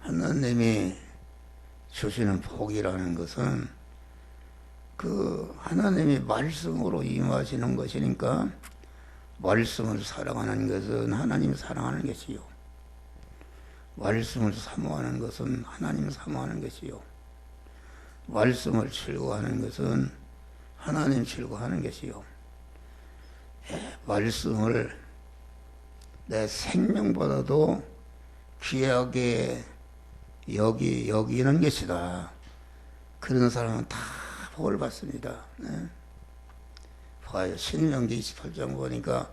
하나님이 주시는 복이라는 것은 그 하나님이 말씀으로 임하시는 것이니까, 말씀을 사랑하는 것은 하나님 사랑하는 것이요, 말씀을 사모하는 것은 하나님 사모하는 것이요, 말씀을 즐거워하는 것은 하나님 즐거워하는 것이요, 말씀을 내 생명보다도 귀하게 여기는 것이다. 그런 사람은 다 복을 받습니다. 봐요. 신명기 28장 보니까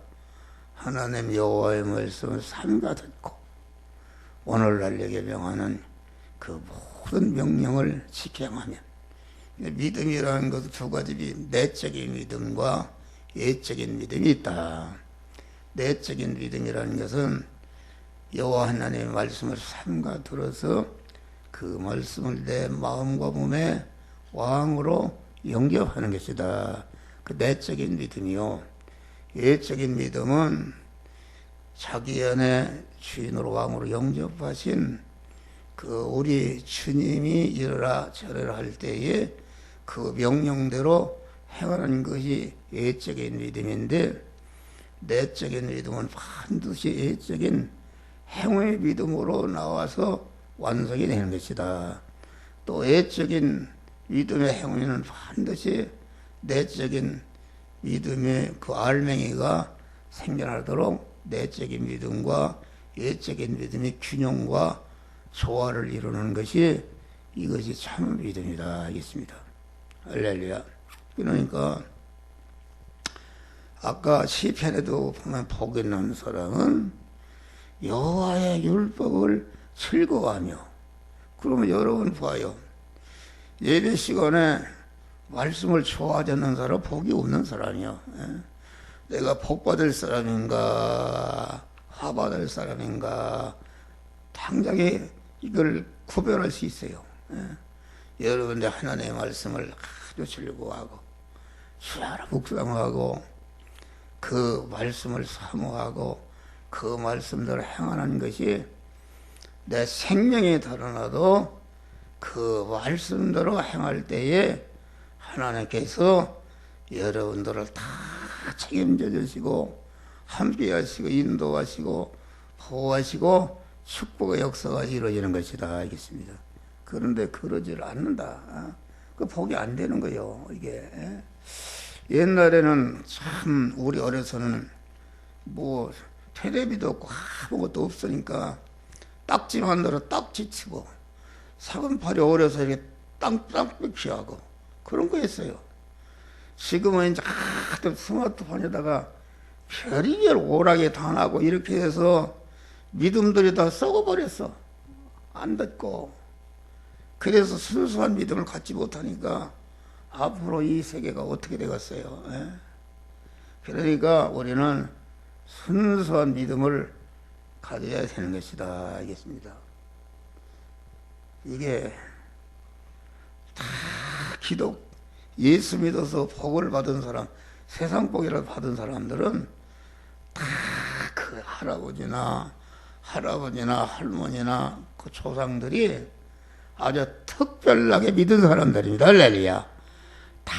하나님 여호와의 말씀을 삼가 듣고 오늘날 내게 명하는 그 모든 명령을 지켜하면, 믿음이라는 것은 두 가지, 내적인 믿음과 예적인 믿음이 있다. 내적인 믿음이라는 것은 여호와 하나님의 말씀을 삼가 들어서 그 말씀을 내 마음과 몸에 왕으로 영접하는 것이다. 그 내적인 믿음이요. 예적인 믿음은 자기 안에 주인으로 왕으로 영접하신 그 우리 주님이 이러라 저러라 할 때에 그 명령대로 행하는 것이 예적인 믿음인데, 내적인 믿음은 반드시 예적인 행위의 믿음으로 나와서 완성이 되는 것이다. 또 예적인 믿음의 행위는 반드시 내적인 믿음의 그 알맹이가 생겨나도록 내적인 믿음과 예적인 믿음의 균형과 조화를 이루는 것이, 이것이 참 믿음이다 하겠습니다. 할렐루야. 그러니까 아까 시편에도 보면 복 있는 사람은 여호와의 율법을 즐거워하며, 그러면 여러분 봐요. 예배 시간에 말씀을 좋아하지 않는 사람 복이 없는 사람이요. 내가 복 받을 사람인가 화 받을 사람인가 당장에 이걸 구별할 수 있어요. 여러분들 하나님의 말씀을 아주 즐거워하고 주야라 묵상하고 그 말씀을 사모하고 그 말씀대로 행하는 것이 내 생명이 달아나도 그 말씀대로 행할 때에 하나님께서 여러분들을 다 책임져 주시고 함께 하시고 인도하시고 보호하시고 축복의 역사가 이루어지는 것이다 알겠습니다. 그런데 그러질 않는다. 그 복이 안 되는 거예요. 이게 옛날에는 참 우리 어려서는 뭐 텔레비도 없고 아무것도 없으니까 딱지 만들어 딱지 치고 사금팔이 어려서 이렇게 땅 피하고 그런 거였어요. 지금은 이제 하도 스마트폰에다가 별의별 오락에 다 나고 이렇게 해서 믿음들이 다 썩어버렸어. 안 듣고. 그래서 순수한 믿음을 갖지 못하니까 앞으로 이 세계가 어떻게 되겠어요. 그러니까 우리는 순수한 믿음을 가져야 되는 것이다 알겠습니다. 이게 다 예수 믿어서 복을 받은 사람, 세상 복이라도 받은 사람들은 다 그 할아버지나 할머니나 그 조상들이 아주 특별하게 믿은 사람들입니다. 할렐루야. 다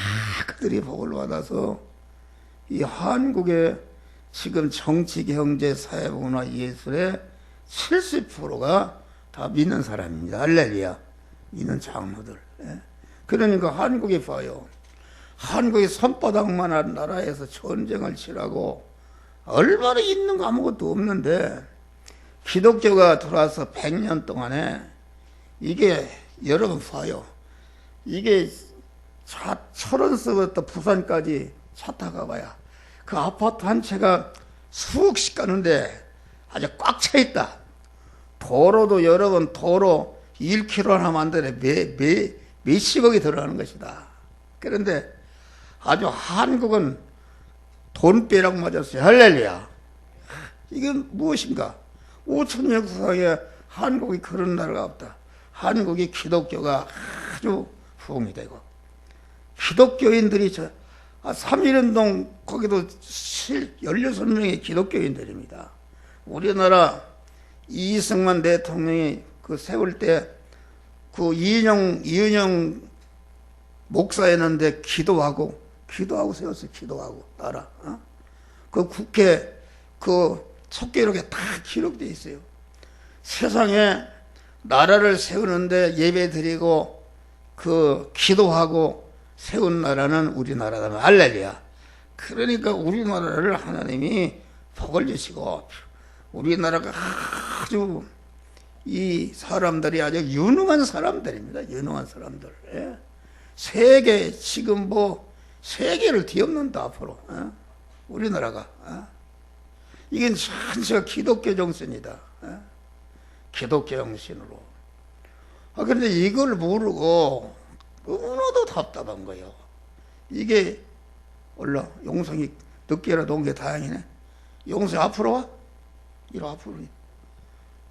그들이 복을 받아서 이 한국의 지금 정치, 경제, 사회, 문화, 예술의 70%가 다 믿는 사람입니다. 할렐루야. 믿는 장로들. 그러니까 한국에 봐요. 한국이 손바닥만한 나라에서 전쟁을 치라고 얼마나 있는 거 아무것도 없는데 기독교가 들어와서 100년 동안에 이게 여러분 봐요. 이게 철원서부터 부산까지 차 타가 봐야 그 아파트 한 채가 수억씩 가는데 아주 꽉 차 있다. 도로도 여러분 도로 1km 하나 만드네 몇십억이 들어가는 것이다. 그런데 아주 한국은 돈벼락 맞았어요. 할렐루야. 이건 무엇인가? 5천 년 역사에 한국이 그런 나라가 없다. 한국이 기독교가 아주 부흥이 되고 기독교인들이 3.1운동 거기도 16명의 기독교인들입니다. 우리나라 이승만 대통령이 그 세울 때 그 이은영 목사였는데 기도하고 세웠어요. 기도하고 나라. 그 국회 그 촉기록에 다 기록되어 있어요. 세상에 나라를 세우는데 예배 드리고 그 기도하고 세운 나라는 우리나라다. 할렐루야. 그러니까 우리나라를 하나님이 복을 주시고 우리나라가 아주 이 사람들이 아주 유능한 사람들입니다. 유능한 사람들. 예. 세계 지금 뭐 세계를 뒤엎는다 앞으로. 우리나라가. 이게 전체가 기독교 정신이다. 기독교 정신으로. 그런데 이걸 모르고 너무나도 답답한 거예요. 이게 올라 용성이 늦게라도 온 게 다행이네. 용성이 앞으로 와? 이리 앞으로.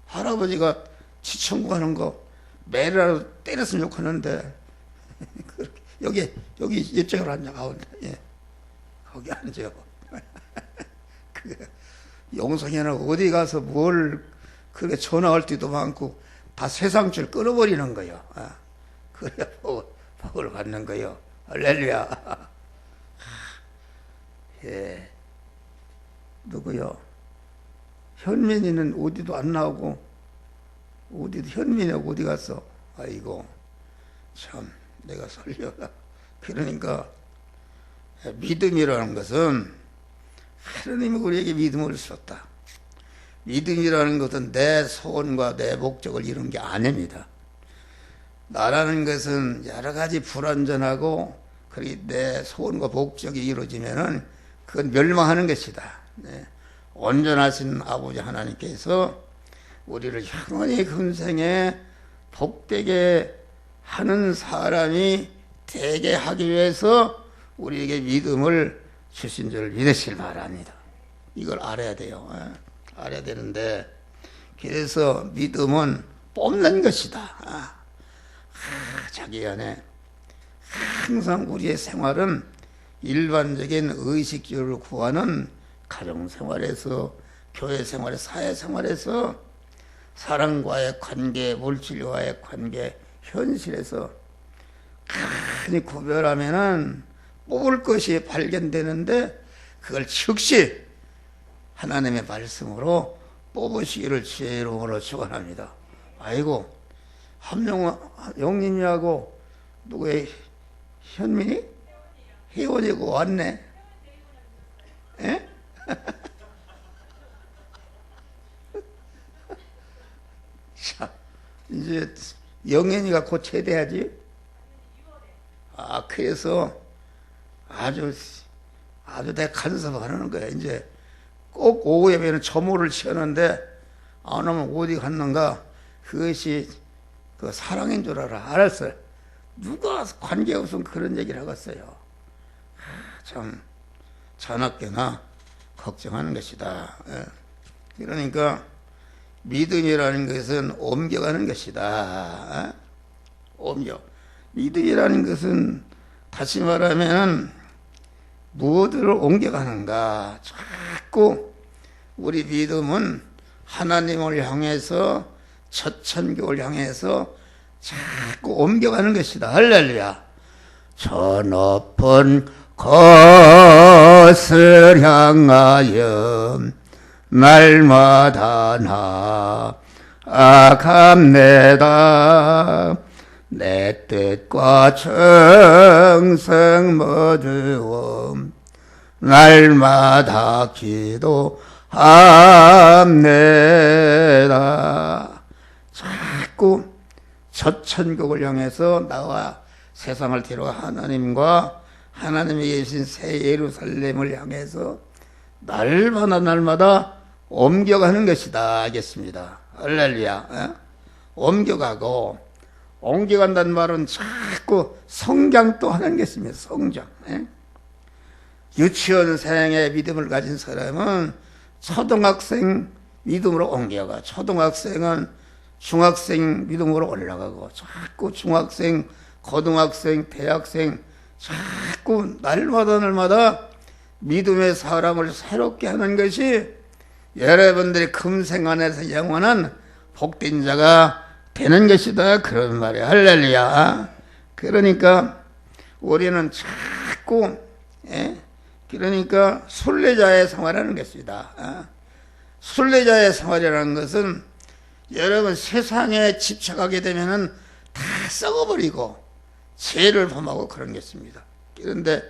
할아버지가 지청구 하는 거 매라도 때렸으면 좋겠는데 여기 이쪽으로 앉아 가운데. 예. 거기 앉아요. 용성이는 어디 가서 뭘 그렇게 전화할 때도 많고 다 세상줄 끊어버리는 거예요. 그래야 복을 받는 거예요. 할렐루야. 예. 누구요? 현민이는 어디도 안 나오고 현민이가 어디 갔어? 아이고 참 내가 살려라. 그러니까 믿음이라는 것은 하나님이 우리에게 믿음을 주셨다. 믿음이라는 것은 내 소원과 내 목적을 이룬 게 아닙니다. 나라는 것은 여러 가지 불완전하고 그렇게 내 소원과 목적이 이루어지면은 그건 멸망하는 것이다. 네. 온전하신 아버지 하나님께서 우리를 영원히 금생에 복되게 하는 사람이 되게 하기 위해서 우리에게 믿음을 주신 줄 믿으시길 바랍니다. 이걸 알아야 돼요. 알아야 되는데 그래서 믿음은 뽑는 것이다. 자기 안에 항상 우리의 생활은 일반적인 의식주를 구하는 가정생활에서 교회생활에서 사회생활에서 사람과의 관계, 물질과의 관계, 현실에서 간이 구별하면은 뽑을 것이 발견되는데 그걸 즉시 하나님의 말씀으로 뽑으시기를 주의 이름으로 축원합니다. 아이고 영님이하고 누구의 현민이? 혜원이고 왔네. 예? 자, 이제 영현이가 곧 제대하지? 그래서 아주 내가 간섭하는 거야. 이제 꼭 오후 예배는 점호를 치었는데 안 오면 어디 갔는가? 그것이 그 사랑인 줄 알았어요. 누가 관계없으면 그런 얘기를 하겠어요. 참 자나깨나 걱정하는 것이다. 그러니까 믿음이라는 것은 옮겨가는 것이다. 믿음이라는 것은 다시 말하면 무엇을 옮겨가는가? 자꾸 우리 믿음은 하나님을 향해서 첫 천국을 향해서 자꾸 옮겨가는 것이다. 할렐루야. 저 높은 것을 향하여 날마다 나아갑니다. 내 뜻과 정성 모두 날마다 기도합니다. 자꾸 첫 천국을 향해서 나와 세상을 데려가 하나님과 하나님이 계신 새 예루살렘을 향해서 날마다 옮겨가는 것이다 하겠습니다. 할렐루야. 옮겨가고 옮겨간다는 말은 자꾸 성장도 하는 것입니다. 성장. 유치원생의 믿음을 가진 사람은 초등학생 믿음으로 옮겨가. 초등학생은 중학생 믿음으로 올라가고 자꾸 중학생, 고등학생, 대학생 자꾸 날마다 믿음의 사람을 새롭게 하는 것이 여러분들이 금생 안에서 영원한 복된 자가 되는 것이다. 그런 말이야. 할렐루야. 그러니까 우리는 자꾸 그러니까 순례자의 생활하는 것이다. 순례자의 생활이라는 것은 여러분 세상에 집착하게 되면은 다 썩어버리고 죄를 범하고 그런 것입니다. 그런데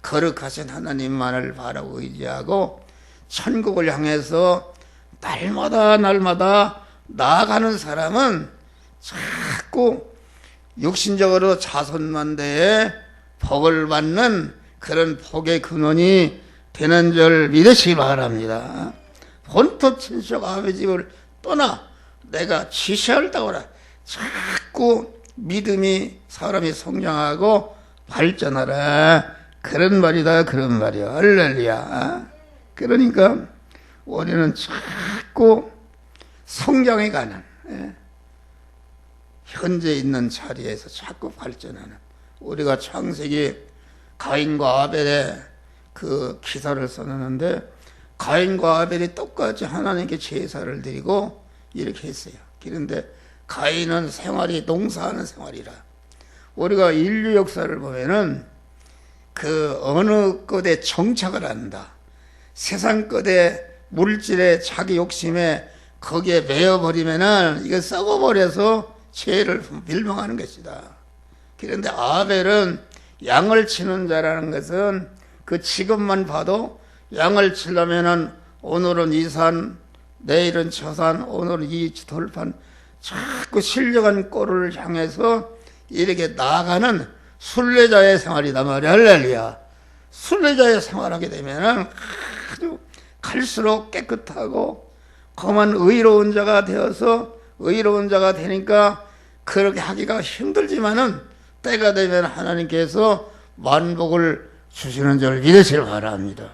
거룩하신 하나님만을 바라고 의지하고 천국을 향해서 날마다 나아가는 사람은 자꾸 육신적으로 자손만대에 복을 받는 그런 복의 근원이 되는 줄 믿으시기 바랍니다. 본토 친척 아버지 집을 떠나 내가 지시할다고 하라. 자꾸 믿음이 사람이 성장하고 발전하라. 그런 말이다. 그런 말이야. 할렐루야. 그러니까 우리는 자꾸 성장해 가는 현재 있는 자리에서 자꾸 발전하는 우리가 창세기 가인과 아벨의 그 기사를 써놨는데 가인과 아벨이 똑같이 하나님께 제사를 드리고 이렇게 했어요. 그런데 가인은 생활이 농사하는 생활이라 우리가 인류 역사를 보면은 그 어느 것에 정착을 한다. 세상 것에 물질에 자기 욕심에 거기에 매여버리면은 이거 썩어버려서 죄를 멸망하는 것이다. 그런데 아벨은 양을 치는 자라는 것은 그 직업만 봐도 양을 치려면은 오늘은 이 산, 내일은 저 산, 오늘은 이 돌판 자꾸 신령한 꼴을 향해서 이렇게 나아가는 순례자의 생활이다 말이야. 할렐루야. 순례자의 생활하게 되면은 아주 갈수록 깨끗하고 그만 의로운 자가 되어서 의로운 자가 되니까 그렇게 하기가 힘들지만은 때가 되면 하나님께서 만복을 주시는 줄 믿으시길 바랍니다.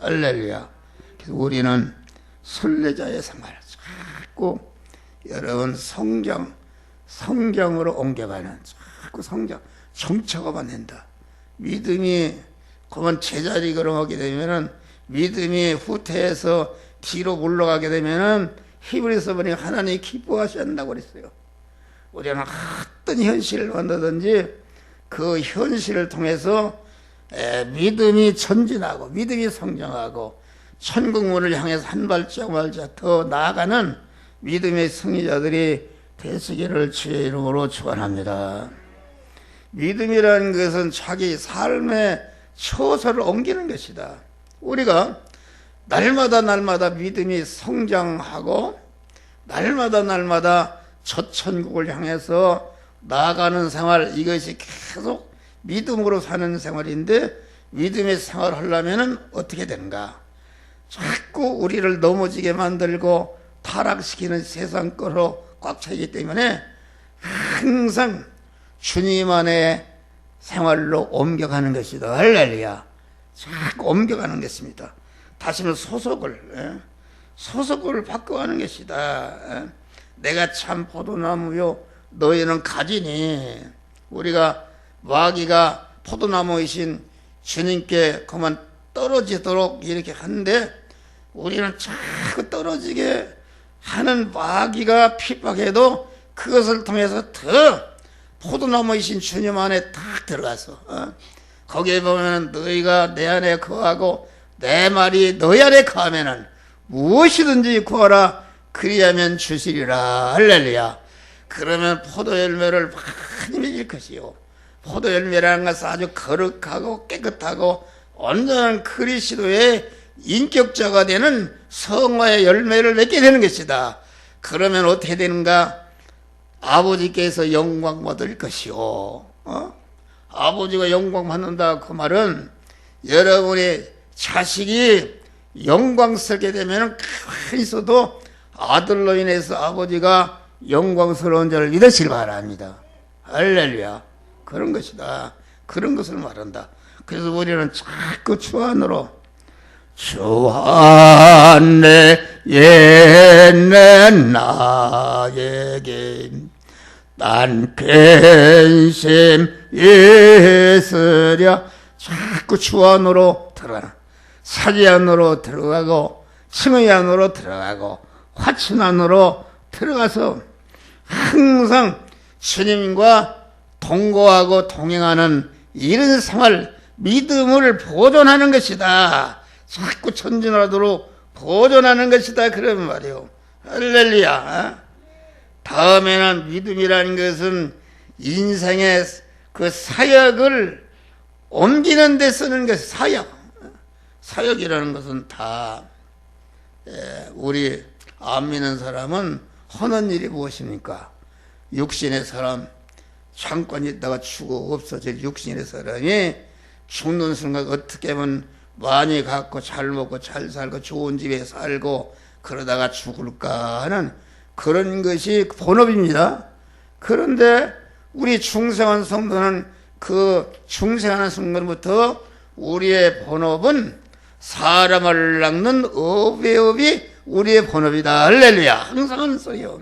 할렐루야. 그래서 우리는 순례자의 생활 자꾸 여러분 성경으로 옮겨가는 자꾸 성장 정착하면 된다. 믿음이 그만 제자리 걸음하게 되면은 믿음이 후퇴해서 뒤로 물러가게 되면은 히브리서 보니 하나님이 기뻐하신다고 그랬어요. 우리는 어떤 현실을 만나든지 그 현실을 통해서 믿음이 전진하고 믿음이 성장하고 천국문을 향해서 한 발짝 더 나아가는 믿음의 승리자들이 되시기를 주의 이름으로 축원합니다. 믿음이라는 것은 자기 삶의 처소를 옮기는 것이다. 우리가 날마다 믿음이 성장하고 날마다 저 천국을 향해서 나아가는 생활, 이것이 계속 믿음으로 사는 생활인데 믿음의 생활을 하려면 어떻게 되는가? 자꾸 우리를 넘어지게 만들고 타락시키는 세상 거로 꽉 차기 때문에 항상 주님 안에 생활로 옮겨가는 것이다. 할렐루야. 자꾸 옮겨가는 것입니다. 다시는 소속을 바꿔가는 것이다. 내가 참 포도나무요 너희는 가지니. 우리가 마귀가 포도나무이신 주님께 그만 떨어지도록 이렇게 하는데 우리는 자꾸 떨어지게 하는 마귀가 핍박해도 그것을 통해서 더 포도나무이신 주님 안에 딱 들어가서 거기에 보면 너희가 내 안에 거하고 내 말이 너희 안에 거하면은 무엇이든지 구하라 그리하면 주시리라. 할렐루야. 그러면 포도 열매를 많이 맺을 것이요. 포도 열매라는 것은 아주 거룩하고 깨끗하고 온전한 그리스도의 인격자가 되는 성화의 열매를 맺게 되는 것이다. 그러면 어떻게 되는가? 아버지께서 영광 받을 것이요. 아버지가 영광 받는다. 그 말은 여러분의 자식이 영광스럽게 되면 가만히 있어도 아들로 인해서 아버지가 영광스러운 자를 믿으시길 바랍니다. 할렐루야. 그런 것이다. 그런 것을 말한다. 그래서 우리는 자꾸 주 안으로 주 안에 옛날 나에게 난 근심 있으랴. 자꾸 주 안으로 들어가라. 사지 안으로 들어가고 칭의 안으로 들어가고 화친 안으로 들어가서 항상 주님과 동거하고 동행하는 이런 생활, 믿음을 보존하는 것이다. 자꾸 전진하도록 보존하는 것이다. 그런 말이요. 할렐루야. 다음에는 믿음이라는 것은 인생의 그 사역을 옮기는 데 쓰는 것, 사역이라는 것은 다 우리 안 믿는 사람은 하는 일이 무엇입니까? 육신의 사람, 잠깐 있다가 죽어 없어질 육신의 사람이 죽는 순간 어떻게 하면 많이 갖고 잘 먹고 잘 살고 좋은 집에 살고 그러다가 죽을까 하는 그런 것이 본업입니다. 그런데 우리 중생한 성도는 그 중생하는 순간부터 우리의 본업은 사람을 낚는 업이 우리의 본업이다. 할렐루야. 항상 하는 소리요.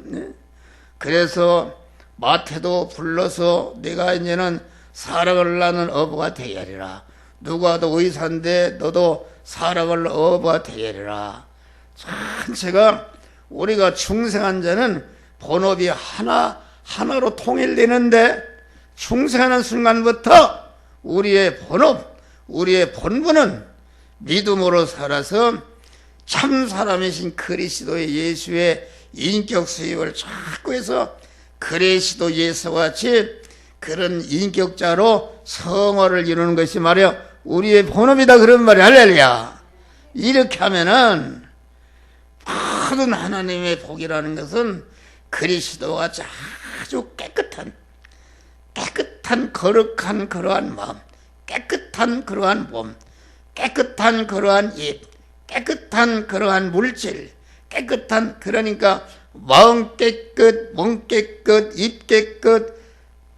그래서 마태도 불러서 내가 이제는 사람을 낳는 어부가 되어리라. 누가도 의사인데 너도 사람을 어부가 되어리라. 전체가 우리가 중생한 자는 본업이 하나로 통일되는데 중생하는 순간부터 우리의 본업, 우리의 본분은 믿음으로 살아서 참 사람이신 그리스도의 예수의 인격 수입을 자꾸 해서 그리스도 예수와 같이 그런 인격자로 성화를 이루는 것이 말이야 우리의 본업이다. 그런 말이야. 할렐루야. 이렇게 하면은 모든 하나님의 복이라는 것은 그리스도와 같이 아주 깨끗한 거룩한 그러한 마음, 깨끗한 그러한 몸, 깨끗한 그러한 입, 깨끗한 그러한 물질, 깨끗한 그러니까 마음 깨끗, 몸 깨끗, 입 깨끗,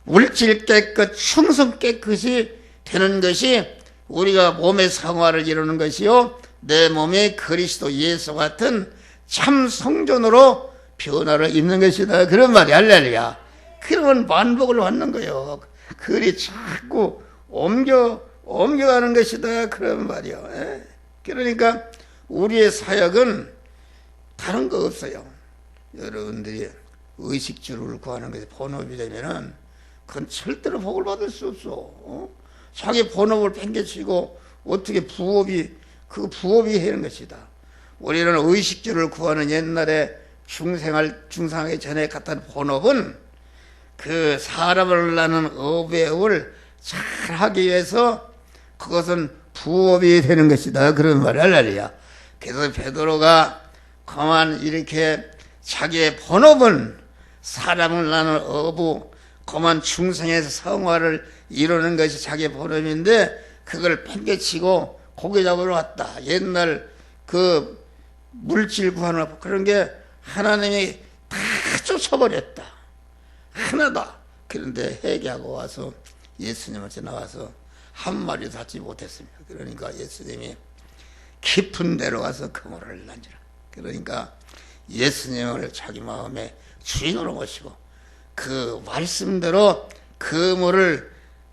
물질 깨끗, 충성 깨끗이 되는 것이 우리가 몸의 성화를 이루는 것이요 내 몸에 그리스도 예수 같은 참 성전으로 변화를 입는 것이다. 그런 말이 할렐루야. 그러면 만복을 받는 거요. 그리 자꾸 옮겨가는 것이다. 그런 말이요. 그러니까 우리의 사역은 다른 거 없어요. 여러분들이 의식주를 구하는 것이 본업이 되면은 그건 절대로 복을 받을 수 없어. 자기 본업을 팽개치고 어떻게 부업이 하는 것이다. 우리는 의식주를 구하는 옛날에 중생하기 전에 갔던 본업은 그 사람을 낳는 업을 잘 하기 위해서 그것은 부업이 되는 것이다. 그런 말을 할렐루야. 그래서 베드로가 그만 이렇게 자기의 본업은 사람을 낳는 어부, 그만 중생에서 성화를 이루는 것이 자기의 본업인데 그걸 팽개치고 고기 잡으러 왔다. 옛날 그 물질 구하는 그런 게 하나님이 다 쫓아버렸다. 하나다. 그런데 회개하고 와서 예수님한테 나와서 한 마리도 하지 못했습니다. 그러니까 예수님이 깊은 데로 가서 그물을 던지라. 그러니까 예수님을 자기 마음에 주인으로 모시고 그 말씀대로 그물을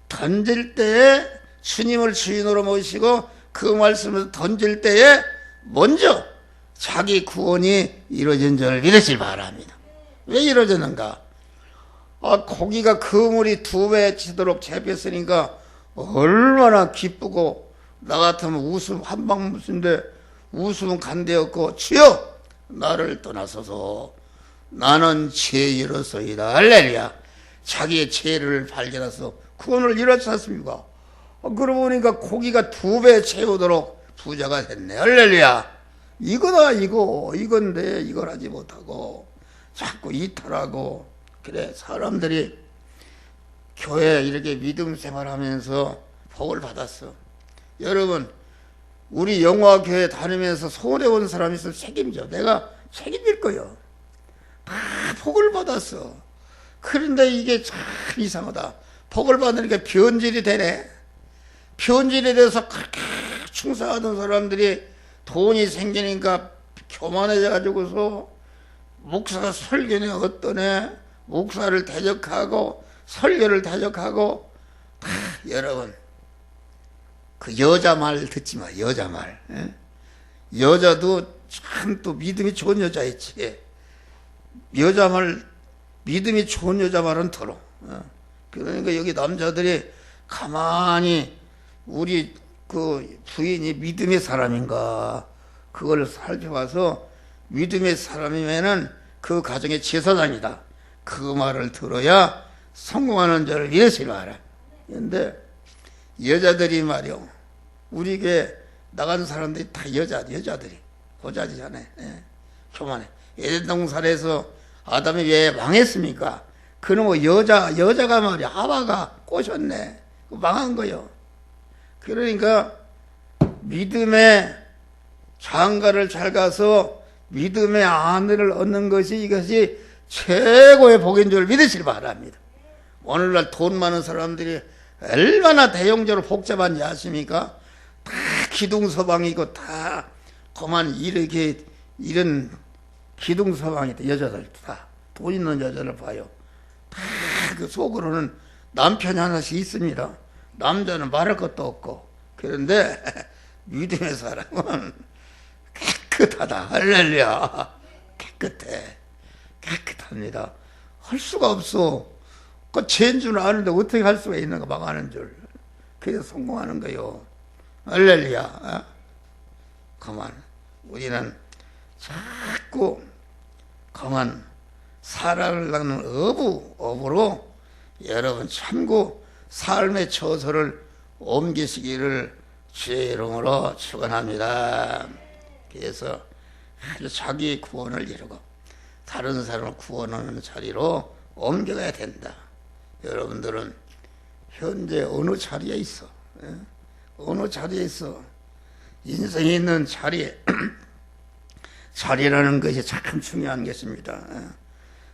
던질 때에 주님을 주인으로 모시고 그 말씀을 던질 때에 먼저 자기 구원이 이루어진 줄 믿으시기 바랍니다. 왜 이루어졌는가? 고기가 그물이 2배 치도록 잡혔으니까 얼마나 기쁘고 나 같으면 웃음 한 방 웃음인데 웃음은 간대었고 주여 나를 떠나소서 나는 죄인으로서이다. 할렐루야. 자기의 죄를 발견해서 구원을 이뤘지 않습니까? 그러고 보니까 고기가 2배 채우도록 부자가 됐네. 할렐루야. 이거다 이건데 이걸 하지 못하고 자꾸 이탈하고 그래 사람들이 교회 이렇게 믿음 생활하면서 복을 받았어. 여러분 우리 영화교회 다니면서 손해본 사람이 있으면 책임져. 내가 책임질 거요. 다 복을 받았어. 그런데 이게 참 이상하다. 복을 받으니까 변질이 되네. 변질이 돼서 그렇게 충성하던 사람들이 돈이 생기니까 교만해져 가지고서 목사가 설교는 어떠네. 목사를 대적하고 설교를 대적하고 여러분 그 여자 말 듣지 마. 여자 말. 여자도 참 또 믿음이 좋은 여자였지. 여자 말, 믿음이 좋은 여자 말은 들어. 그러니까 여기 남자들이 가만히 우리 그 부인이 믿음의 사람인가 그걸 살펴봐서 믿음의 사람이면은 그 가정의 제사장이다. 그 말을 들어야 성공하는 자를 믿으시라 하라. 그런데 여자들이 말이요. 우리 교회 나간 사람들이 다 여자들이 고자지잖아요. 교만해. 에덴 동산에서 아담이 왜 망했습니까? 그놈의 여자가 말이야. 하와가 꼬셨네. 망한 거요. 그러니까 믿음의 장가를 잘 가서 믿음의 아내를 얻는 것이 이것이 최고의 복인 줄 믿으시기 바랍니다. 오늘날 돈 많은 사람들이 얼마나 대용적으로 복잡한지 아십니까? 다 기둥서방이고 다 그만 이렇게 이런 기둥서방이다. 여자들 다 돈 있는 여자를 봐요. 다 그 속으로는 남편이 하나씩 있습니다. 남자는 말할 것도 없고. 그런데 믿음의 사람은 깨끗하다. 할렐루야. 깨끗합니다. 할 수가 없어. 그 죄인 줄 아는데 어떻게 할 수가 있는가. 망하는 줄. 그래서 성공하는 거요. 할렐루야. 그만 우리는 자꾸 그만 사랑을 낳는 어부로 여러분 참고 삶의 처소를 옮기시기를 주의 이름으로 축원합니다. 그래서 아주 자기 구원을 이루고 다른 사람을 구원하는 자리로 옮겨가야 된다. 여러분들은 현재 어느 자리에 있어? 어느 자리에 있어? 인생에 있는 자리라는 것이 참 중요한 것입니다.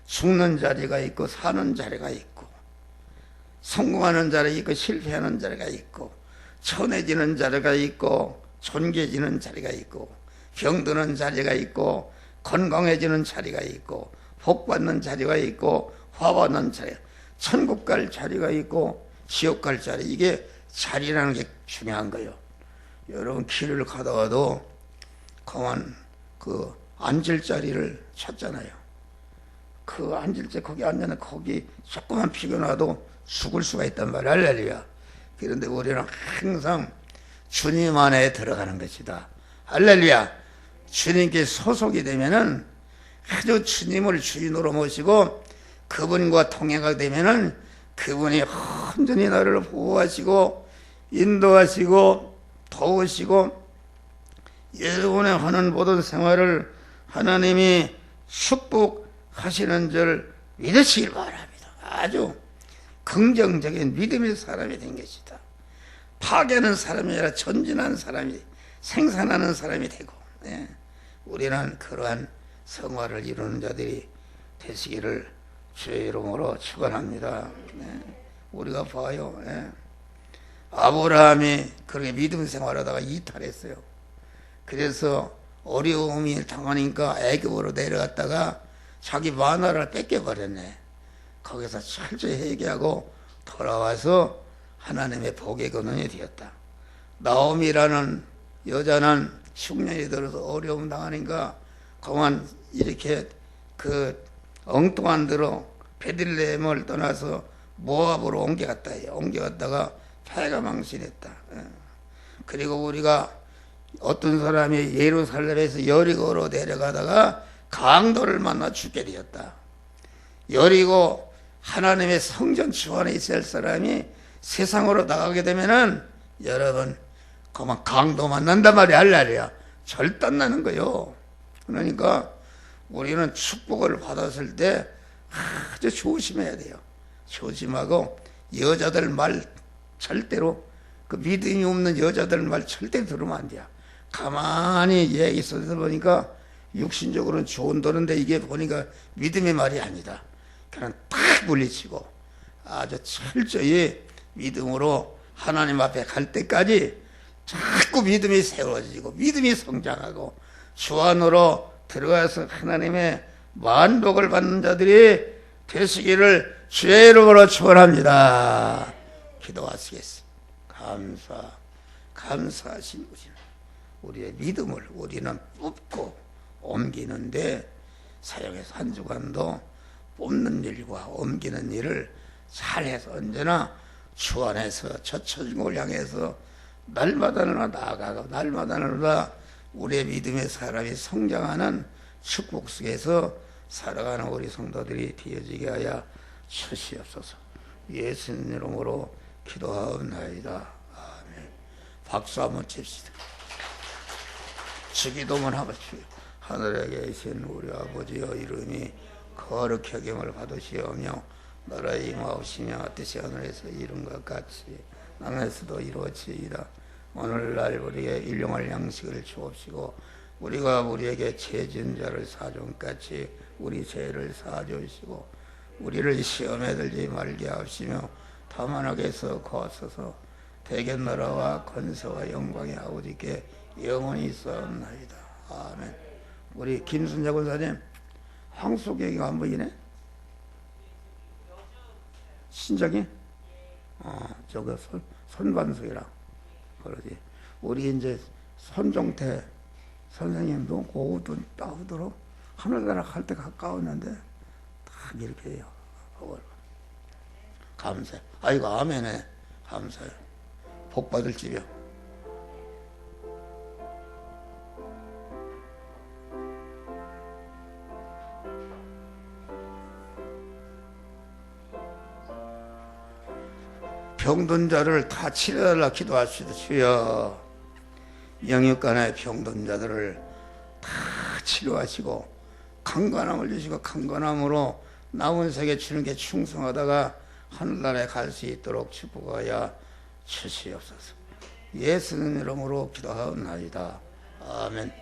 죽는 자리가 있고 사는 자리가 있고 성공하는 자리가 있고 실패하는 자리가 있고 천해지는 자리가 있고 존귀해지는 자리가 있고 병드는 자리가 있고 건강해지는 자리가 있고 복받는 자리가 있고 화받는 자리, 천국 갈 자리가 있고 지옥 갈 자리. 이게 자리라는 게 중요한 거예요. 여러분 길을 가다가도 그만 그 앉을 자리를 찾잖아요. 그 앉을 때 거기 앉으면 거기 조금만 피곤해도 죽을 수가 있단 말이야. 할렐루야. 그런데 우리는 항상 주님 안에 들어가는 것이다. 할렐루야. 주님께 소속이 되면은 아주 주님을 주인으로 모시고 그분과 통행하게 되면은 그분이 온전히 나를 보호하시고 인도하시고 도우시고 여러분의 하는 모든 생활을 하나님이 축복하시는 줄 믿으시길 바랍니다. 아주 긍정적인 믿음의 사람이 된 것이다. 파괴하는 사람이 아니라 전진하는 사람이, 생산하는 사람이 되고, 우리는 그러한 성화를 이루는 자들이 되시기를 주의 이름으로 축원합니다. 우리가 봐요. 아브라함이 그렇게 믿음 생활하다가 이탈했어요. 그래서 어려움이 당하니까 애굽으로 내려갔다가 자기 만화를 뺏겨버렸네. 거기서 철저히 회개하고 돌아와서 하나님의 복의 근원이 되었다. 나오미라는 여자는 흉년이 들어서 어려움 당하니까 그만 이렇게 그 엉뚱한 대로 베들레헴을 떠나서 모압으로 옮겨갔다 해요. 옮겨갔다가 패가 망신했다. 그리고 우리가 어떤 사람이 예루살렘에서 여리고로 내려가다가 강도를 만나 죽게 되었다. 여리고 하나님의 성전 주 안에 있을 사람이 세상으로 나가게 되면은 여러분 그만 강도 만난단 말이야. 할렐루야. 절단 나는 거요. 그러니까 우리는 축복을 받았을 때 아주 조심해야 돼요. 조심하고 여자들 말 절대로 그 믿음이 없는 여자들 말 절대 들으면 안 돼요. 가만히 얘기 써서 보니까 육신적으로는 좋은 도는데 이게 보니까 믿음의 말이 아니다. 그냥 딱 물리치고 아주 철저히 믿음으로 하나님 앞에 갈 때까지 자꾸 믿음이 세워지고 믿음이 성장하고 주 안으로 들어가서 하나님의 만복을 받는 자들이 되시기를 주의 이름으로 축원합니다. 기도하시겠습니다. 감사하신 우리는 우리의 믿음을 우리는 뽑고 옮기는데 사역에서 한 주간도 뽑는 일과 옮기는 일을 잘해서 언제나 주 안에서 젖혀진 향해서 날마다 나아가고 날마다 우리의 믿음의 사람이 성장하는 축복 속에서 살아가는 우리 성도들이 되어지게 하여 주시옵소서. 예수님 이름으로 기도하옵나이다. 아멘. 박수 한번 칩시다. 주기도문 하십시오. 하늘에 계신 우리 아버지여, 이름이 거룩히 여김을 받으시오며 나라의 임하옵시며 뜻이 하늘에서 이룬 것 같이 땅에서도 이루어지이다. 오늘날 우리에게 일용할 양식을 주옵시고 우리가 우리에게 죄진 자를 사준같이 우리 죄를 사주시고 우리를 시험에 들지 말게 하시며 다만 악에서 거하소서. 대견 나라와 권세와 영광이 아버지께 영원히 있사옵나이다. 아멘. 우리 김순자 권사님 황소개가 안 보이네? 신장이? 저거 손반석이라 그러지. 우리 이제 손종태 선생님도 고우도 따오도록 하늘나라 갈 때 가까웠는데 딱 이렇게 해요. 감사해. 아이고 아멘해. 감사해. 복 받을 집이요. 병든 자를 다 치료해달라 기도하시다. 주여, 영육간의 병든 자들을 다 치료하시고 강건함을 주시고 강건함으로 남은 세계 주는 게 충성하다가 하늘나라에 갈 수 있도록 축복하여 주시옵소서. 예수님 이름으로 기도하옵나이다. 아멘.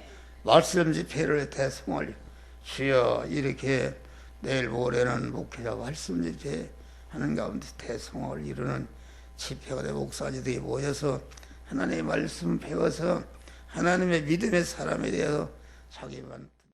말씀 집회를 대성할 주여, 이렇게 내일 모레는 목회자 말씀 집회 하는 가운데 대성을 이루는 집회가 되 목사님들이 모여서 하나님의 말씀 배워서 하나님의 믿음의 사람에 대해서 자기만